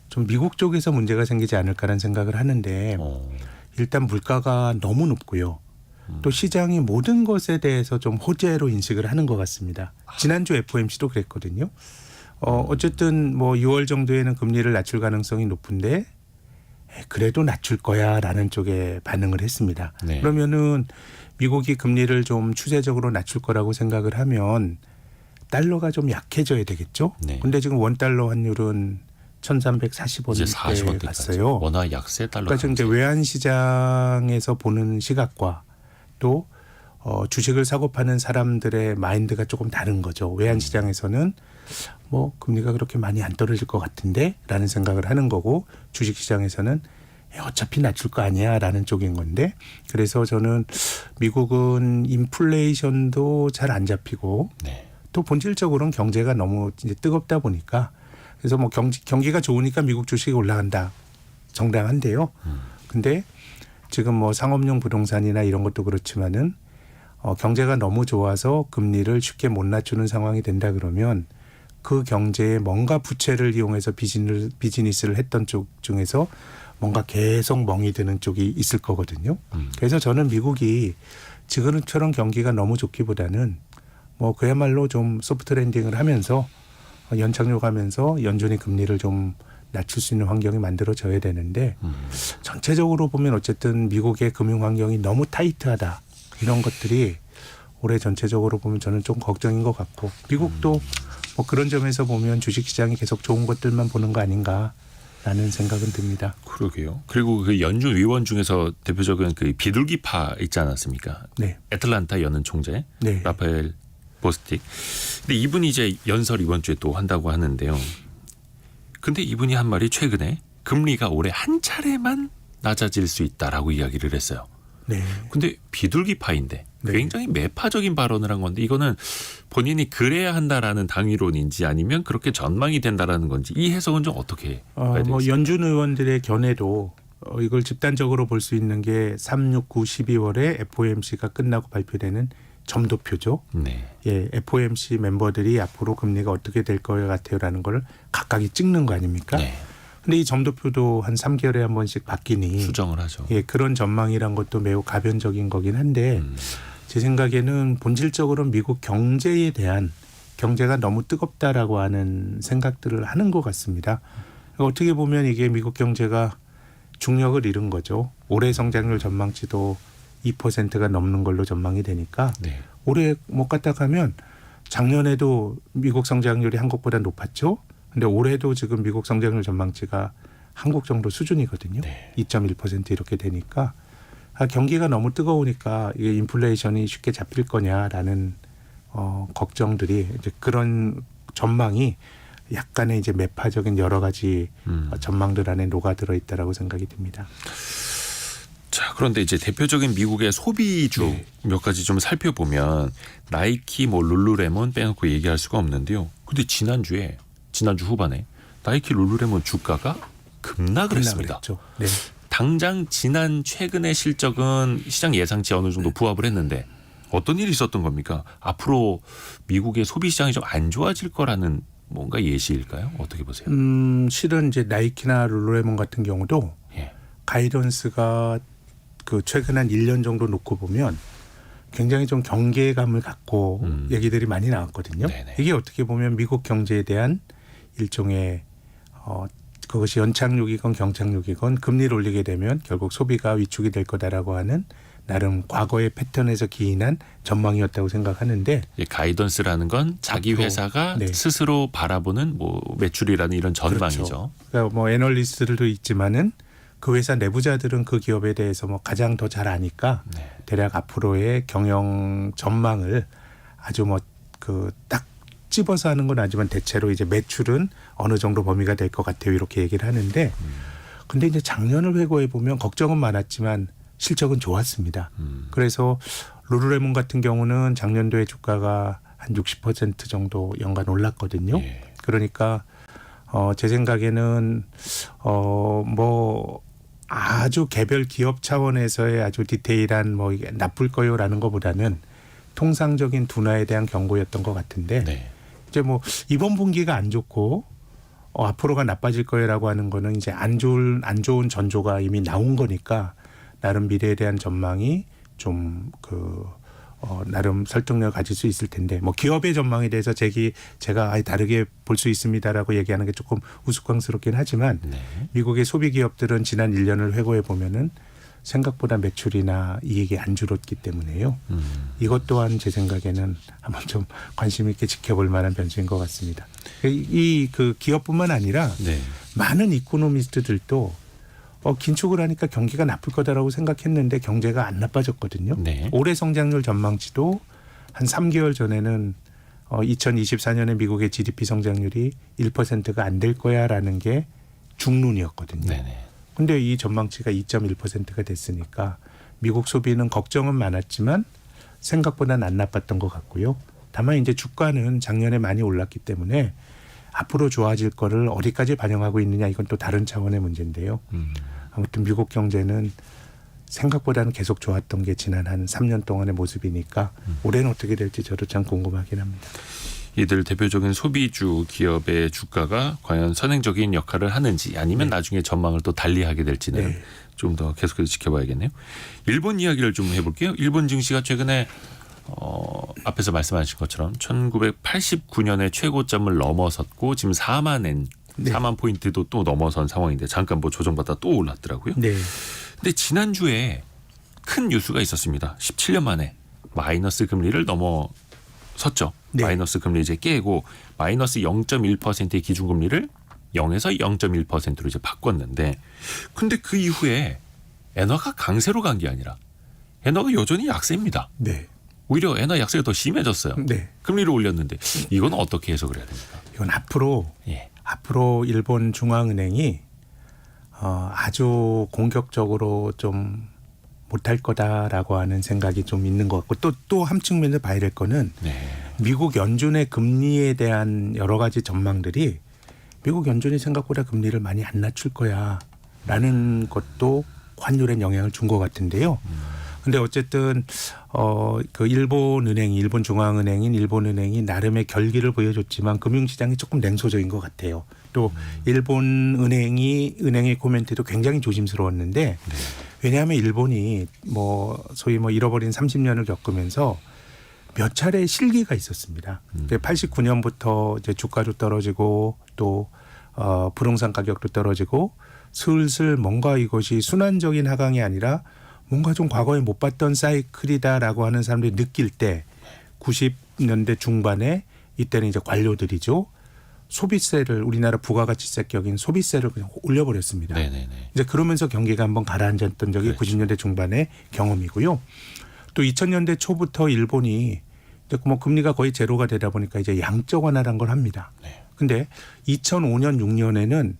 좀 미국 쪽에서 문제가 생기지 않을까라는 생각을 하는데 일단 물가가 너무 높고요. 또 시장이 모든 것에 대해서 좀 호재로 인식을 하는 것 같습니다. 지난주 FOMC도 그랬거든요. 어쨌든 뭐 6월 정도에는 금리를 낮출 가능성이 높은데 그래도 낮출 거야라는 쪽에 반응을 했습니다. 네. 그러면은 미국이 금리를 좀 추세적으로 낮출 거라고 생각을 하면 달러가 좀 약해져야 되겠죠. 네. 근데 지금 원달러 환율은 1,340원대 이제 40원대 갔어요. 워낙 약세 달러. 그러니까 지금 이제 외환 시장에서 보는 시각과 또 주식을 사고 파는 사람들의 마인드가 조금 다른 거죠. 외환 시장에서는 뭐 금리가 그렇게 많이 안 떨어질 것 같은데라는 생각을 하는 거고 주식 시장에서는 어차피 낮출 거 아니야라는 쪽인 건데 그래서 저는 미국은 인플레이션도 잘 안 잡히고 네. 또 본질적으로는 경제가 너무 이제 뜨겁다 보니까 그래서 뭐 경기가 좋으니까 미국 주식이 올라간다 정당한데요. 근데 지금 뭐 상업용 부동산이나 이런 것도 그렇지만은 경제가 너무 좋아서 금리를 쉽게 못 낮추는 상황이 된다 그러면 그 경제에 뭔가 부채를 이용해서 비즈니스를 했던 쪽 중에서 뭔가 계속 멍이 드는 쪽이 있을 거거든요. 그래서 저는 미국이 지금처럼 경기가 너무 좋기보다는 뭐 그야말로 좀 소프트 랜딩을 하면서 연착륙하면서 연준이 금리를 좀 낮출 수 있는 환경이 만들어져야 되는데 전체적으로 보면 어쨌든 미국의 금융 환경이 너무 타이트하다. 이런 것들이 올해 전체적으로 보면 저는 좀 걱정인 것 같고 미국도 뭐 그런 점에서 보면 주식시장이 계속 좋은 것들만 보는 거 아닌가라는 생각은 듭니다. 그러게요. 그리고 그 연준 위원 중에서 대표적인 그 비둘기파 있지 않았습니까? 네. 애틀란타 연은 총재 네. 라파엘 보스틱. 근데 이분이 이제 연설 이번 주에 또 한다고 하는데요. 근데 이분이 한 말이 최근에 금리가 올해 한 차례만 낮아질 수 있다라고 이야기를 했어요. 네. 근데 비둘기파인데 네. 굉장히 매파적인 발언을 한 건데 이거는 본인이 그래야 한다라는 당위론인지 아니면 그렇게 전망이 된다라는 건지 이 해석은 좀 어떻게 봐야 되겠습니까? 뭐 연준 의원들의 견해도 이걸 집단적으로 볼 수 있는 게 3, 6, 9, 12월에 FOMC가 끝나고 발표되는 점도표죠. 네. 예, FOMC 멤버들이 앞으로 금리가 어떻게 될 것 같아요라는 걸 각각이 찍는 거 아닙니까? 네. 근데 이 점도표도 한 3개월에 한 번씩 바뀌니 수정을 하죠. 예, 그런 전망이란 것도 매우 가변적인 거긴 한데 제 생각에는 본질적으로 미국 경제에 대한 경제가 너무 뜨겁다라고 하는 생각들을 하는 것 같습니다. 어떻게 보면 이게 미국 경제가 중력을 잃은 거죠. 올해 성장률 전망치도 2%가 넘는 걸로 전망이 되니까 네. 올해 못 갔다 가면 작년에도 미국 성장률이 한국보다 높았죠. 근데 올해도 지금 미국 성장률 전망치가 한국 정도 수준이거든요. 네. 2.1% 이렇게 되니까 경기가 너무 뜨거우니까 이게 인플레이션이 쉽게 잡힐 거냐라는 걱정들이 이제 그런 전망이 약간의 이제 매파적인 여러 가지 전망들 안에 녹아들어 있다라고 생각이 듭니다. 자, 그런데 이제 대표적인 미국의 소비주 네. 몇 가지 좀 살펴보면 나이키, 뭐 룰루레몬 빼놓고 얘기할 수가 없는데요. 근데 지난주 후반에 나이키, 룰루레몬 주가가 급락을 했습니다. 그랬죠. 네. 당장 최근의 실적은 시장 예상치 어느 정도 부합을 했는데 어떤 일이 있었던 겁니까? 앞으로 미국의 소비 시장이 좀 안 좋아질 거라는 뭔가 예시일까요? 어떻게 보세요? 실은 이제 나이키나 룰루레몬 같은 경우도 예. 가이던스가 그 최근 한 1년 정도 놓고 보면 굉장히 좀 경계감을 갖고 얘기들이 많이 나왔거든요. 네네. 이게 어떻게 보면 미국 경제에 대한 일종의 그것이 연착륙이건 경착륙이건 금리를 올리게 되면 결국 소비가 위축이 될 거다라고 하는 나름 과거의 패턴에서 기인한 전망이었다고 생각하는데 이 가이던스라는 건 자기 앞으로, 회사가 네. 스스로 바라보는 뭐 매출이라는 이런 전망이죠. 그렇죠. 그러니까 뭐 애널리스트들도 있지만은 그 회사 내부자들은 그 기업에 대해서 뭐 가장 더 잘 아니까 네. 대략 앞으로의 경영 전망을 아주 뭐 그 딱 집어서 하는 건 아니지만 대체로 이제 매출은 어느 정도 범위가 될 것 같아요. 이렇게 얘기를 하는데 근데 이제 작년을 회고해 보면 걱정은 많았지만 실적은 좋았습니다. 그래서 룰루레몬 같은 경우는 작년도에 주가가 한 60% 정도 연간 올랐거든요. 예. 그러니까 제 생각에는 뭐 아주 개별 기업 차원에서의 아주 디테일한 뭐 이게 나쁠 거요라는 것보다는 통상적인 둔화에 대한 경고였던 것 같은데 네. 이제 뭐 이번 분기가 안 좋고 앞으로가 나빠질 거예요라고 하는 거는 이제 안 좋은 전조가 이미 나온 거니까 나름 미래에 대한 전망이 좀 나름 설득력을 가질 수 있을 텐데 뭐 기업의 전망에 대해서 제가 아예 다르게 볼 수 있습니다라고 얘기하는 게 조금 우스꽝스럽긴 하지만 네. 미국의 소비 기업들은 지난 1년을 회고해 보면은 생각보다 매출이나 이익이 안 줄었기 때문에요. 이것 또한 제 생각에는 한번 좀 관심 있게 지켜볼 만한 변수인 것 같습니다. 그 기업뿐만 아니라 네. 많은 이코노미스트들도 긴축을 하니까 경기가 나쁠 거다라고 생각했는데 경제가 안 나빠졌거든요. 네. 올해 성장률 전망치도 한 3개월 전에는 2024년에 미국의 GDP 성장률이 1%가 안 될 거야라는 게 중론이었거든요. 네네. 근데 이 전망치가 2.1%가 됐으니까 미국 소비는 걱정은 많았지만 생각보다는 안 나빴던 것 같고요. 다만 이제 주가는 작년에 많이 올랐기 때문에 앞으로 좋아질 거를 어디까지 반영하고 있느냐 이건 또 다른 차원의 문제인데요. 아무튼 미국 경제는 생각보다는 계속 좋았던 게 지난 한 3년 동안의 모습이니까 올해는 어떻게 될지 저도 참 궁금하긴 합니다. 이들 대표적인 소비주 기업의 주가가 과연 선행적인 역할을 하는지 아니면 나중에 전망을 또 달리하게 될지는 좀 더 계속해서 지켜봐야겠네요. 일본 이야기를 좀 해볼게요. 일본 증시가 최근에 앞에서 말씀하신 것처럼 1989년에 최고점을 넘어섰고 지금 4만 포인트도 또 넘어선 상황인데 잠깐 뭐 조정받다 또 올랐더라고요. 네. 근데 지난주에 큰 뉴스가 있었습니다. 17년 만에 마이너스 금리를 넘어섰죠. 네. 마이너스 금리 이제 깨고 마이너스 0.1%의 기준금리를 0에서 0.1%로 이제 바꿨는데 근데 그 이후에 엔화가 강세로 간 게 아니라 엔화가 여전히 약세입니다. 네. 오히려 엔화 약세가 더 심해졌어요. 네. 금리를 올렸는데 이건 어떻게 해석을 해야 됩니까? 이건 앞으로 예. 일본 중앙은행이 아주 공격적으로 좀 못할 거다라고 하는 생각이 좀 있는 것 같고 또 한 측면에서 봐야 될 거는 네. 미국 연준의 금리에 대한 여러 가지 전망들이 미국 연준이 생각보다 금리를 많이 안 낮출 거야라는 것도 환율에 영향을 준 것 같은데요. 근데 어쨌든 일본 중앙은행인 일본은행이 나름의 결기를 보여줬지만 금융시장이 조금 냉소적인 것 같아요. 또 일본 은행의 코멘트도 굉장히 조심스러웠는데 왜냐하면 일본이 소위 잃어버린 30년을 겪으면서 몇 차례 실기가 있었습니다. 89년부터 이제 주가도 떨어지고 또 부동산 가격도 떨어지고 슬슬 뭔가 이것이 순환적인 하강이 아니라 뭔가 좀 과거에 못 봤던 사이클이다라고 하는 사람들이 느낄 때 90년대 중반에 이때는 이제 관료들이죠. 소비세를 우리나라 부가가치세격인 소비세를 그냥 올려버렸습니다. 네네네. 이제 그러면서 경기가 한번 가라앉았던 적이 그렇죠. 90년대 중반의 경험이고요. 또 2000년대 초부터 일본이 이제 금리가 거의 제로가 되다 보니까 이제 양적 완화란 걸 합니다. 네. 근데 2005년 6년에는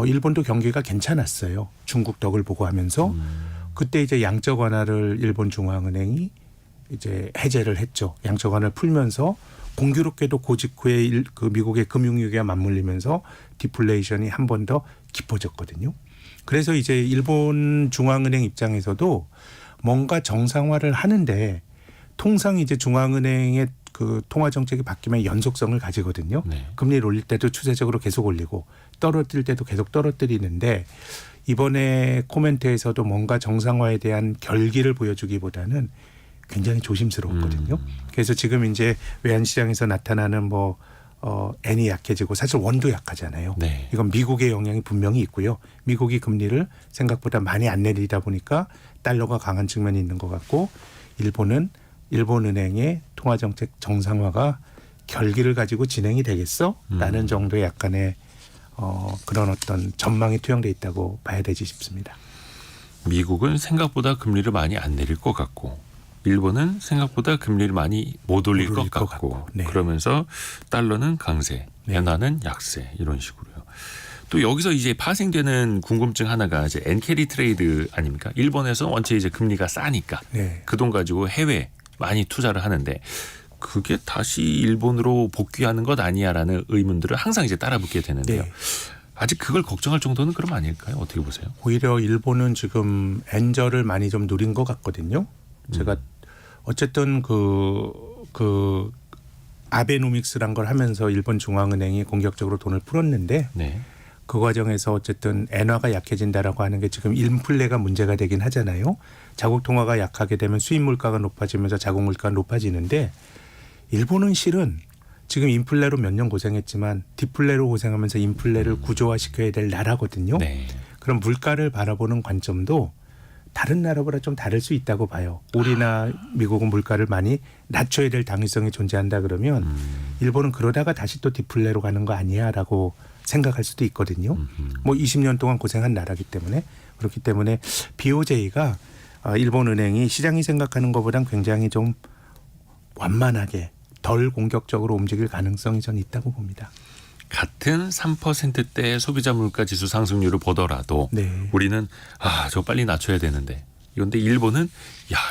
일본도 경기가 괜찮았어요. 중국 덕을 보고 하면서 그때 이제 양적 완화를 일본 중앙은행이 이제 해제를 했죠. 양적 완화를 풀면서 공교롭게도 그 직후에 미국의 금융위기가 맞물리면서 디플레이션이 한 번 더 깊어졌거든요. 그래서 이제 일본 중앙은행 입장에서도 뭔가 정상화를 하는데 통상 이제 중앙은행의 그 통화 정책이 바뀌면 연속성을 가지거든요. 네. 금리를 올릴 때도 추세적으로 계속 올리고 떨어뜨릴 때도 계속 떨어뜨리는데 이번에 코멘트에서도 뭔가 정상화에 대한 결기를 보여주기보다는 굉장히 조심스러웠거든요. 그래서 지금 이제 외환시장에서 나타나는 엔이 약해지고 사실 원도 약하잖아요. 네. 이건 미국의 영향이 분명히 있고요. 미국이 금리를 생각보다 많이 안 내리다 보니까 달러가 강한 측면이 있는 것 같고 일본은 일본은행의 통화정책 정상화가 결기를 가지고 진행이 되겠어?라는 정도의 약간의 그런 어떤 전망이 투영돼 있다고 봐야 되지 싶습니다. 미국은 생각보다 금리를 많이 안 내릴 것 같고 일본은 생각보다 금리를 많이 못 올릴 것 같고 네. 그러면서 달러는 강세, 엔화는 약세 이런 식으로요. 또 여기서 이제 파생되는 궁금증 하나가 이제 엔캐리 트레이드 아닙니까? 일본에서 원체 이제 금리가 싸니까 네. 그 돈 가지고 해외 많이 투자를 하는데 그게 다시 일본으로 복귀하는 것 아니야라는 의문들을 항상 이제 따라붙게 되는데요. 네. 아직 그걸 걱정할 정도는 그럼 아닐까요? 어떻게 보세요? 오히려 일본은 지금 엔저를 많이 좀 누린 것 같거든요. 제가 어쨌든 그 아베노믹스란 걸 하면서 일본 중앙은행이 공격적으로 돈을 풀었는데 네. 그 과정에서 어쨌든 엔화가 약해진다라고 하는 게 지금 인플레가 문제가 되긴 하잖아요. 자국 통화가 약하게 되면 수입 물가가 높아지면서 자국 물가가 높아지는데 일본은 실은 지금 인플레로 몇 년 고생했지만 디플레로 고생하면서 인플레를 구조화시켜야 될 나라거든요. 네. 그럼 물가를 바라보는 관점도 다른 나라보다 좀 다를 수 있다고 봐요. 우리나 미국은 물가를 많이 낮춰야 될 당위성이 존재한다 그러면 일본은 그러다가 다시 또 디플레로 가는 거 아니야라고 생각할 수도 있거든요. 뭐 20년 동안 고생한 나라기 때문에 그렇기 때문에 BOJ가 일본 은행이 시장이 생각하는 것보단 굉장히 좀 완만하게 덜 공격적으로 움직일 가능성이 전 있다고 봅니다. 같은 3%대의 소비자 물가 지수 상승률을 보더라도 네. 우리는 저 빨리 낮춰야 되는데 그런데 일본은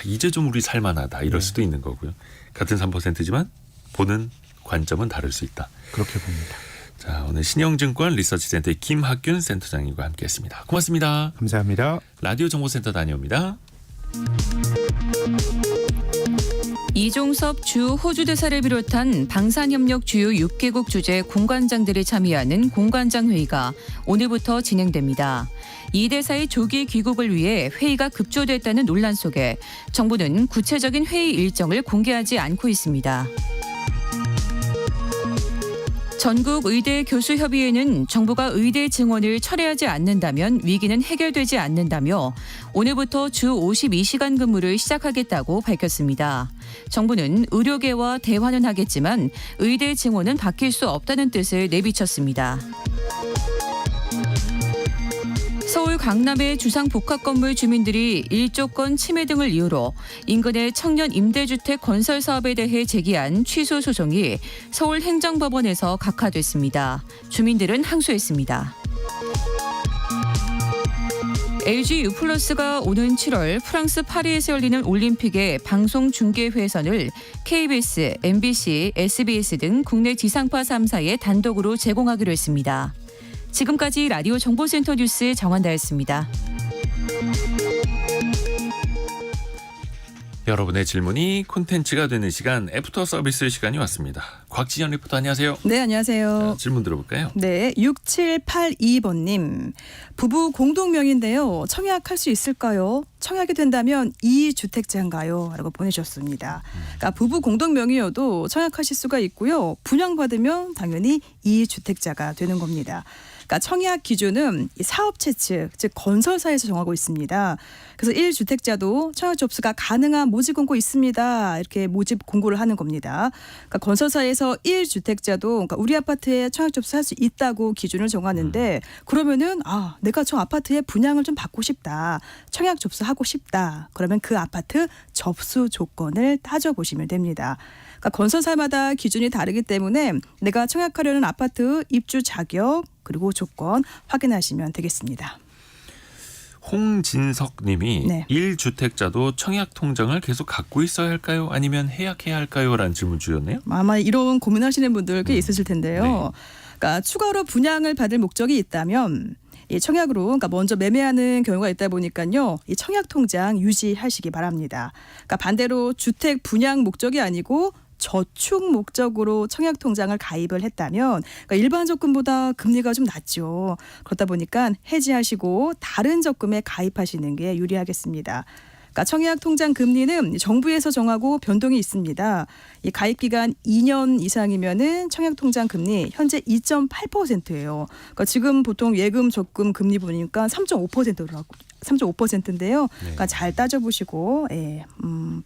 이제 좀 우리 살만하다 이럴 네. 수도 있는 거고요. 같은 3%지만 보는 관점은 다를 수 있다. 그렇게 봅니다. 자, 오늘 신영증권 리서치센터의 김학균 센터장님과 함께했습니다. 고맙습니다. 감사합니다. 라디오 정보센터 다녀옵니다. 이종섭 주 호주 대사를 비롯한 방산협력 주요 6개국 주재 공관장들이 참여하는 공관장 회의가 오늘부터 진행됩니다. 이 대사의 조기 귀국을 위해 회의가 급조됐다는 논란 속에 정부는 구체적인 회의 일정을 공개하지 않고 있습니다. 전국 의대 교수협의회는 정부가 의대 증원을 철회하지 않는다면 위기는 해결되지 않는다며 오늘부터 주 52시간 근무를 시작하겠다고 밝혔습니다. 정부는 의료계와 대화는 하겠지만 의대 증원은 바뀔 수 없다는 뜻을 내비쳤습니다. 서울 강남의 주상복합 건물 주민들이 일조권 침해 등을 이유로 인근의 청년 임대주택 건설 사업에 대해 제기한 취소 소송이 서울행정법원에서 각하됐습니다. 주민들은 항소했습니다. LG U+가 오는 7월 프랑스 파리에서 열리는 올림픽의 방송 중계 회선을 KBS, MBC, SBS 등 국내 지상파 3사에 단독으로 제공하기로 했습니다. 지금까지 라디오 정보센터 뉴스 정한다였습니다. 여러분의 질문이 콘텐츠가 되는 시간 애프터 서비스 시간이 왔습니다. 곽지연 리포터 안녕하세요. 네, 안녕하세요. 자, 질문 들어볼까요? 네, 6782번님. 부부 공동명인데요. 청약할 수 있을까요? 청약이 된다면 2주택자인가요? 라고 보내주셨습니다. 그러니까 부부 공동명의여도 청약하실 수가 있고요. 분양받으면 당연히 2주택자가 되는 겁니다. 그러니까 청약 기준은 이 사업체 측, 즉 건설사에서 정하고 있습니다. 그래서 1주택자도 청약 접수가 가능한 모집 공고 있습니다. 이렇게 모집 공고를 하는 겁니다. 그러니까 건설사에서 1주택자도 그러니까 우리 아파트에 청약 접수할 수 있다고 기준을 정하는데 그러면은 내가 저 아파트에 분양을 좀 받고 싶다. 청약 접수하고 싶다. 그러면 그 아파트 접수 조건을 따져보시면 됩니다. 그러니까 건설사마다 기준이 다르기 때문에 내가 청약하려는 아파트 입주 자격 그리고 조건 확인하시면 되겠습니다. 홍진석 님이 네. 1주택자도 청약 통장을 계속 갖고 있어야 할까요? 아니면 해약해야 할까요? 라는 질문 주셨네요. 아마 이런 고민하시는 분들 꽤 있으실 텐데요. 네. 그러니까 추가로 분양을 받을 목적이 있다면 이 청약으로 그러니까 먼저 매매하는 경우가 있다 보니까요. 이 청약 통장 유지하시기 바랍니다. 그러니까 반대로 주택 분양 목적이 아니고 저축 목적으로 청약 통장을 가입을 했다면 그러니까 일반 적금보다 금리가 좀 낮죠. 그렇다 보니까 해지하시고 다른 적금에 가입하시는 게 유리하겠습니다. 그러니까 청약 통장 금리는 정부에서 정하고 변동이 있습니다. 이 가입 기간 2년 이상이면은 청약 통장 금리 현재 2.8%예요. 그러니까 지금 보통 예금 적금 금리 보니까 3.5%인데요. 그러니까 잘 따져보시고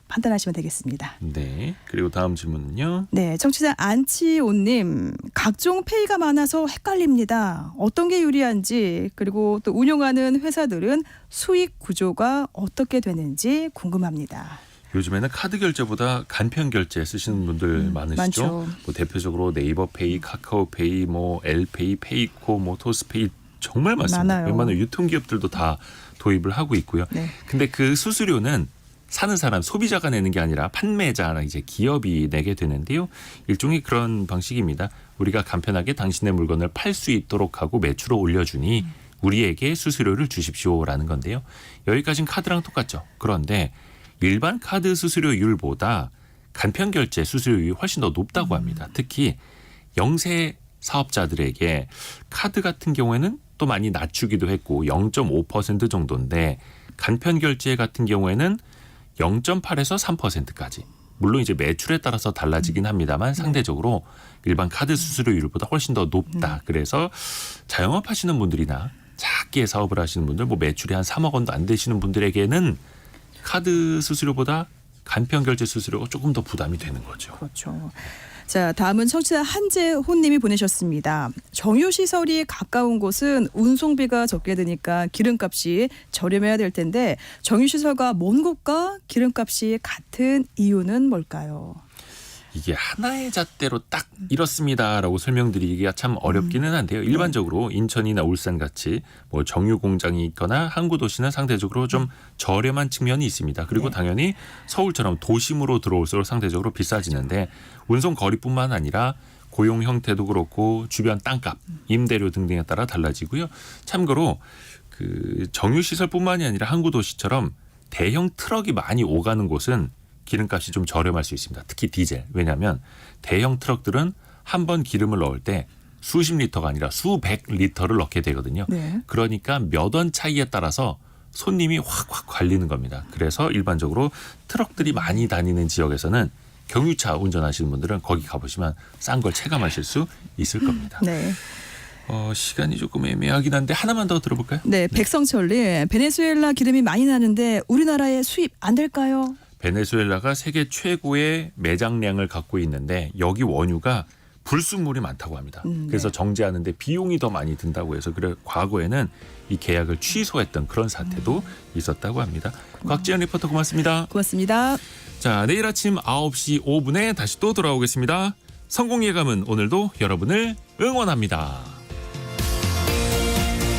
판단하시면 되겠습니다. 네. 그리고 다음 질문은요. 네, 청취자 안치온님 각종 페이가 많아서 헷갈립니다. 어떤 게 유리한지 그리고 또 운영하는 회사들은 수익 구조가 어떻게 되는지 궁금합니다. 요즘에는 카드 결제보다 간편 결제 쓰시는 분들 많으시죠? 많죠. 뭐 대표적으로 네이버페이, 카카오페이, 뭐 엘페이, 페이코, 뭐 토스페이 정말 많습니다. 많아요. 웬만한 유통기업들도 다 도입을 하고 있고요. 네. 근데 그 수수료는 사는 사람 소비자가 내는 게 아니라 판매자나 이제 기업이 내게 되는데요. 일종의 그런 방식입니다. 우리가 간편하게 당신의 물건을 팔 수 있도록 하고 매출을 올려주니 우리에게 수수료를 주십시오라는 건데요. 여기까지는 카드랑 똑같죠. 그런데 일반 카드 수수료율보다 간편 결제 수수료율이 훨씬 더 높다고 합니다. 특히 영세 사업자들에게 카드 같은 경우에는 또 많이 낮추기도 했고 0.5% 정도인데 간편 결제 같은 경우에는 0.8에서 3%까지. 물론 이제 매출에 따라서 달라지긴 합니다만 상대적으로 일반 카드 수수료율보다 훨씬 더 높다. 그래서 자영업 하시는 분들이나 작게 사업을 하시는 분들, 뭐 매출이 한 3억 원도 안 되시는 분들에게는 카드 수수료보다 간편 결제 수수료가 조금 더 부담이 되는 거죠. 그렇죠. 자, 다음은 청취자 한재호님이 보내셨습니다. 정유시설이 가까운 곳은 운송비가 적게 드니까 기름값이 저렴해야 될 텐데 정유시설과 먼 곳과 기름값이 같은 이유는 뭘까요? 이게 하나의 잣대로 딱 이렇습니다라고 설명드리기가 참 어렵기는 한데요. 일반적으로 인천이나 울산 같이 뭐 정유 공장이 있거나 항구 도시는 상대적으로 좀 저렴한 측면이 있습니다. 그리고 네. 당연히 서울처럼 도심으로 들어올수록 상대적으로 비싸지는데 운송 거리뿐만 아니라 고용 형태도 그렇고 주변 땅값, 임대료 등등에 따라 달라지고요. 참고로 그 정유 시설뿐만이 아니라 항구 도시처럼 대형 트럭이 많이 오가는 곳은 기름값이 좀 저렴할 수 있습니다. 특히 디젤. 왜냐하면 대형 트럭들은 한 번 기름을 넣을 때 수십 리터가 아니라 수백 리터를 넣게 되거든요. 네. 그러니까 몇 원 차이에 따라서 손님이 확확 갈리는 겁니다. 그래서 일반적으로 트럭들이 많이 다니는 지역에서는 경유차 운전하시는 분들은 거기 가보시면 싼 걸 체감하실 수 있을 겁니다. 네. 시간이 조금 애매하긴 한데 하나만 더 들어볼까요? 네, 백성철님. 베네수엘라 기름이 많이 나는데 우리나라에 수입 안 될까요? 베네수엘라가 세계 최고의 매장량을 갖고 있는데 여기 원유가 불순물이 많다고 합니다. 그래서 정제하는데 비용이 더 많이 든다고 해서 그래 과거에는 이 계약을 취소했던 그런 사태도 있었다고 합니다. 곽지연 리포터 고맙습니다. 고맙습니다. 자, 내일 아침 9시 5분에 다시 또 돌아오겠습니다. 성공 예감은 오늘도 여러분을 응원합니다.